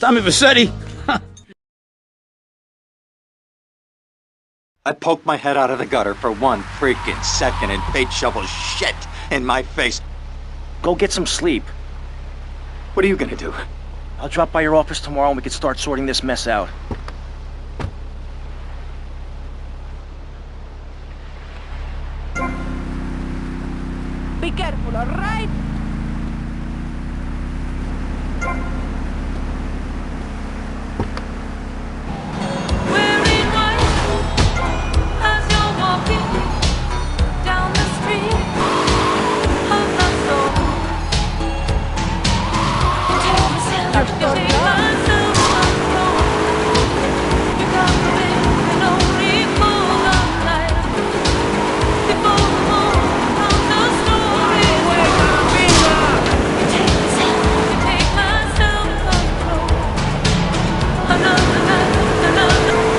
Tommy Vercetti. I poked my head out of the gutter for 1 freaking second and fate shovels shit in my face. Go get some sleep. What are you gonna do? I'll drop by your office tomorrow and we can start sorting this mess out. Be careful, all right? Wearing white as you're walking down the street of my soul. You take myself control. You got me living only for the night. Before the morning of the story. You take myself control. Another night.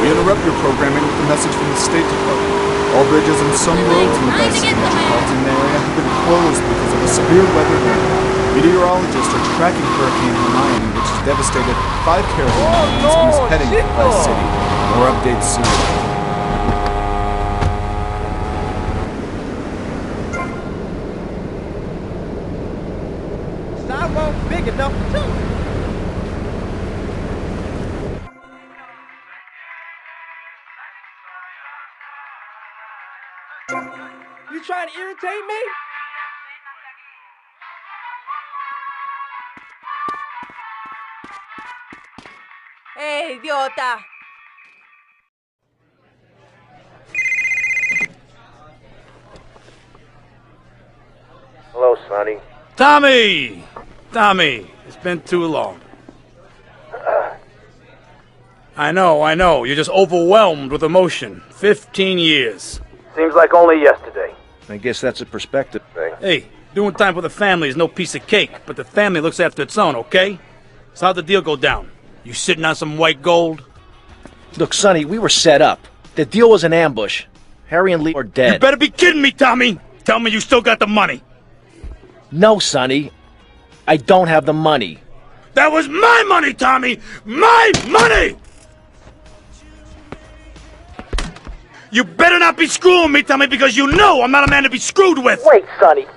We interrupt your programming with a message from the State Department. All bridges and some roads in the Vice metropolitan area have been closed because of a severe weather event. Meteorologists are tracking Hurricane Hermione, which has devastated 5 Caribbean islands and is heading to Vice City. More updates soon. Sidewalk big enough for 2. You trying to irritate me? Hey, idiota! Hello, Sonny. Tommy! Tommy, it's been too long. I know. You're just overwhelmed with emotion. 15 years. Seems like only yesterday. I guess that's a perspective thing. Hey, doing time for the family is no piece of cake, but the family looks after its own, okay? So how'd the deal go down? You sitting on some white gold? Look, Sonny, we were set up. The deal was an ambush. Harry and Lee are dead. You better be kidding me, Tommy! Tell me you still got the money. No, Sonny. I don't have the money. That was my money, Tommy! My money! You better not be screwing me, Tommy, because you know I'm not a man to be screwed with! Wait, Sonny.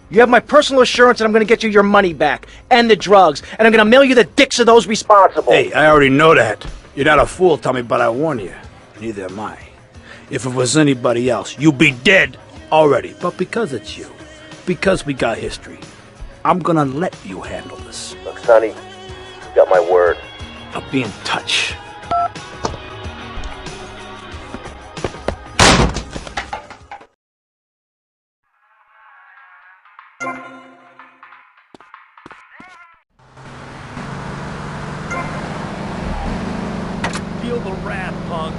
You have my personal assurance that I'm going to get you your money back, and the drugs, and I'm going to mail you the dicks of those responsible. Hey, I already know that. You're not a fool, Tommy, but I warn you. Neither am I. If it was anybody else, you'd be dead already. But because it's you, because we got history, I'm gonna let you handle this. Look, Sonny, you got my word. I'll be in touch. Feel the wrath, punk.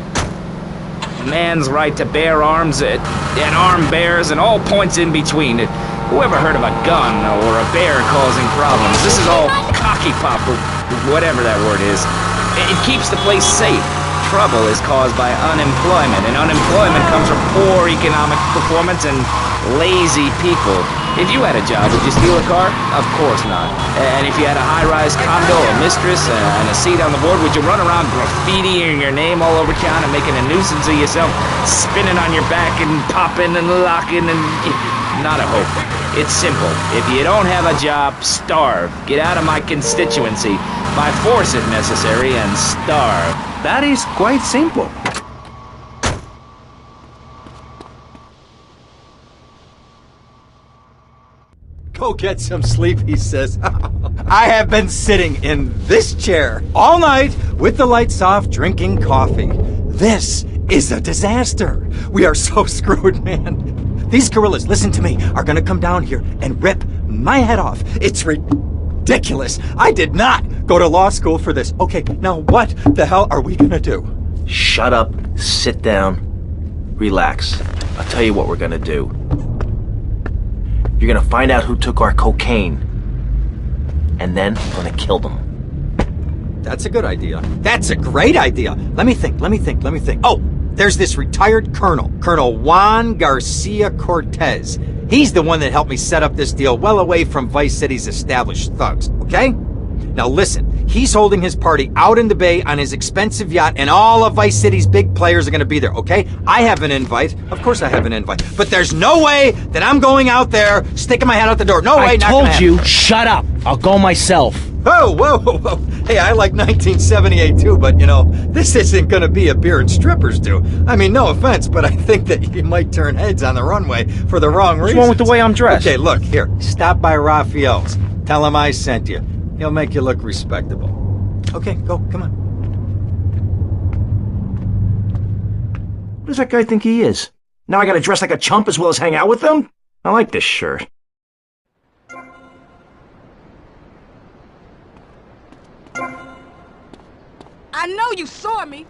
Man's right to bear arms, and arm bears, and all points in between. Whoever heard of a gun or a bear causing problems? This is all cocky pop, or whatever that word is. It keeps the place safe. Trouble is caused by unemployment, and unemployment comes from poor economic performance and lazy people. If you had a job, would you steal a car? Of course not. And if you had a high-rise condo, a mistress, and a seat on the board, would you run around graffitiing your name all over town and making a nuisance of yourself, spinning on your back and popping and locking and... Not a hope. It's simple. If you don't have a job, starve. Get out of my constituency, by force if necessary, and starve. That is quite simple. Go get some sleep, he says. I have been sitting in this chair all night with the lights off, drinking coffee. This is a disaster. We are so screwed, man. These gorillas, listen to me, are gonna come down here and rip my head off. It's ridiculous. I did not go to law school for this. Okay, now what the hell are we gonna do? Shut up, sit down, relax. I'll tell you what we're gonna do. You're gonna find out who took our cocaine, and then we're gonna kill them. That's a good idea. That's a great idea. Let me think. Oh, there's this retired colonel, Colonel Juan Garcia Cortez. He's the one that helped me set up this deal well away from Vice City's established thugs, okay? Now listen, he's holding his party out in the bay on his expensive yacht, and all of Vice City's big players are gonna be there, okay? I have an invite. Of course I have an invite. But there's no way that I'm going out there sticking my head out the door. No way, I not told gonna happen. you, shut up. I'll go myself. Whoa, whoa, whoa, whoa. Hey, I like 1978 too, but you know, this isn't gonna be a beer and strippers do. I mean, no offense, but I think that you might turn heads on the runway for the wrong reasons. What's wrong with the way I'm dressed? Okay, look, here, stop by Raphael's. Tell him I sent you. He'll make you look respectable. Okay, go, come on. What does that guy think he is? Now I gotta dress like a chump as well as hang out with them? I like this shirt. I know you saw me.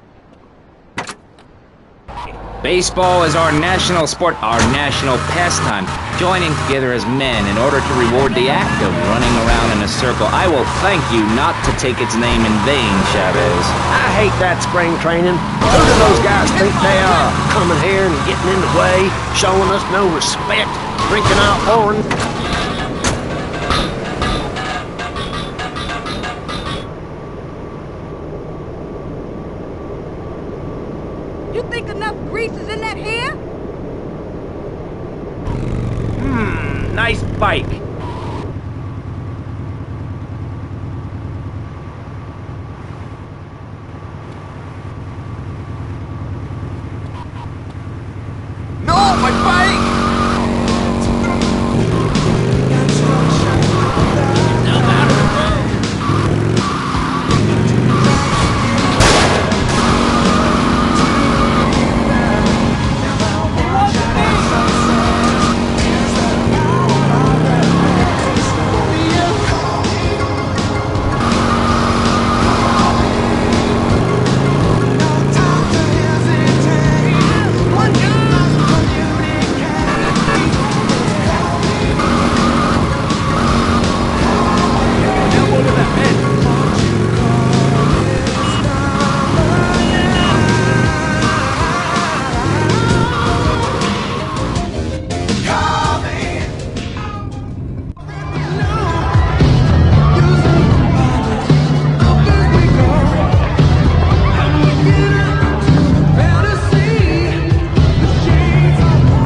Baseball is our national sport, our national pastime. Joining together as men in order to reward the act of running around in a circle. I will thank you not to take its name in vain, Chavez. I hate that spring training. Who do those guys think they are? Coming here and getting in the way, showing us no respect, drinking our horn. You think enough grease is in that hair? Nice bike. No, my bike!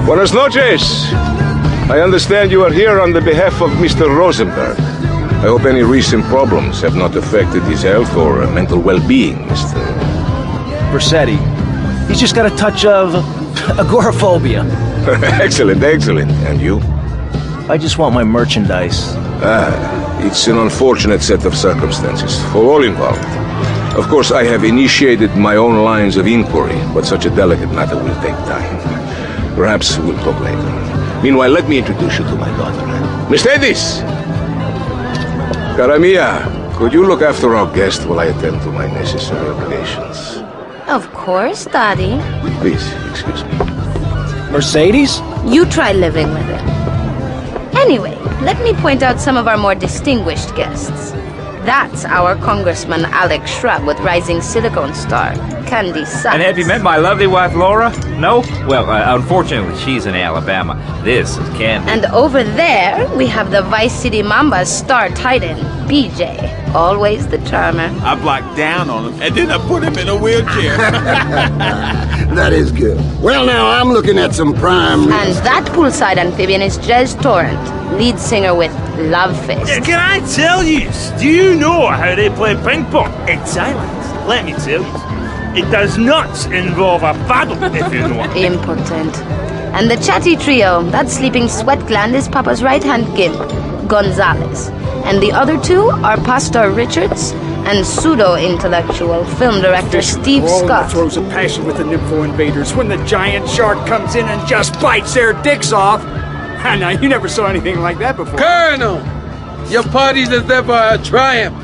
Buenas noches. I understand you are here on the behalf of Mr. Rosenberg. I hope any recent problems have not affected his health or mental well-being, Mr. Vercetti. He's just got a touch of agoraphobia. Excellent, excellent. And you? I just want my merchandise. It's an unfortunate set of circumstances for all involved. Of course, I have initiated my own lines of inquiry, but such a delicate matter will take time. Perhaps we'll talk later. Meanwhile, let me introduce you to my daughter. Mercedes! Cara mia, could you look after our guest while I attend to my necessary obligations? Of course, Daddy. Please, excuse me. Mercedes? You try living with it. Anyway, let me point out some of our more distinguished guests. That's our Congressman Alex Shrub with Rising Silicon Star, Candy Sachs. And have you met my lovely wife, Laura? No? Well, unfortunately, she's in Alabama. This is Candy. And over there, we have the Vice City Mamba's star titan, BJ. Always the charmer. I blocked down on him, and then I put him in a wheelchair. That is good. Well, now I'm looking at some prime... And that poolside amphibian is Jez Torrent, lead singer with Love Fist. Can I tell you? Do you know how they play ping pong in silence? Let me tell you. It does not involve a paddle, if you know. Impotent. And the chatty trio, that sleeping sweat gland is Papa's right-hand gimp, Gonzalez. And the other two are Pastor Richards and pseudo-intellectual film director Steve Scott. Throws a passion with the Nympho invaders when the giant shark comes in and just bites their dicks off. Now, you never saw anything like that before. Colonel, your party is ever a triumph.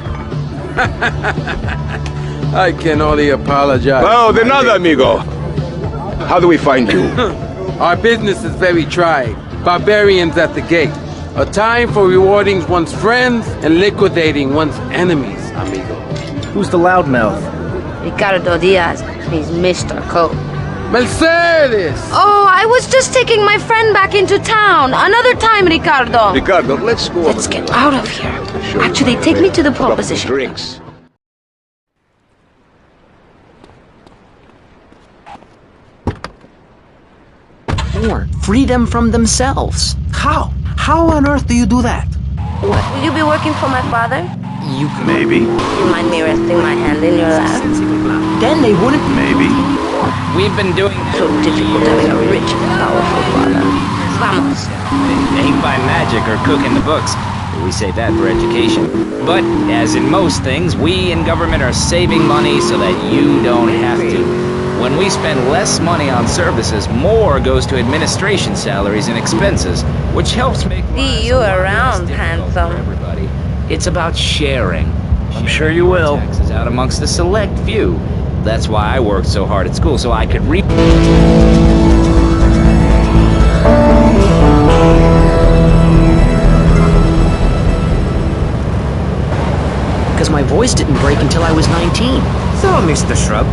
I can only apologize. Oh, de nada, amigo. How do we find you? Our business is very trying. Barbarians at the gate. A time for rewarding one's friends and liquidating one's enemies, amigo. Who's the loudmouth? Ricardo Diaz. He's Mr. Cole. Mercedes! Oh, I was just taking my friend back into town. Another time, Ricardo. Ricardo, let's go. Let's get out of here. Actually, take me to the pole position. Drinks. More. Free them from themselves. How? How on earth do you do that? What, will you be working for my father? You Maybe. You mind me resting my hand in your lap? Then they wouldn't. Maybe. We've been doing So difficult having a rich and powerful father. Vamos. It ain't by magic or cooking the books. We save that for education. But, as in most things, we in government are saving money so that you don't have to. When we spend less money on services, more goes to administration salaries and expenses, which helps make See you around, handsome. everybody. It's about sharing. I'm sure you will. Taxes out amongst the select few. That's why I worked so hard at school, so I could read. Because my voice didn't break until I was 19. So, Mr. Shrub,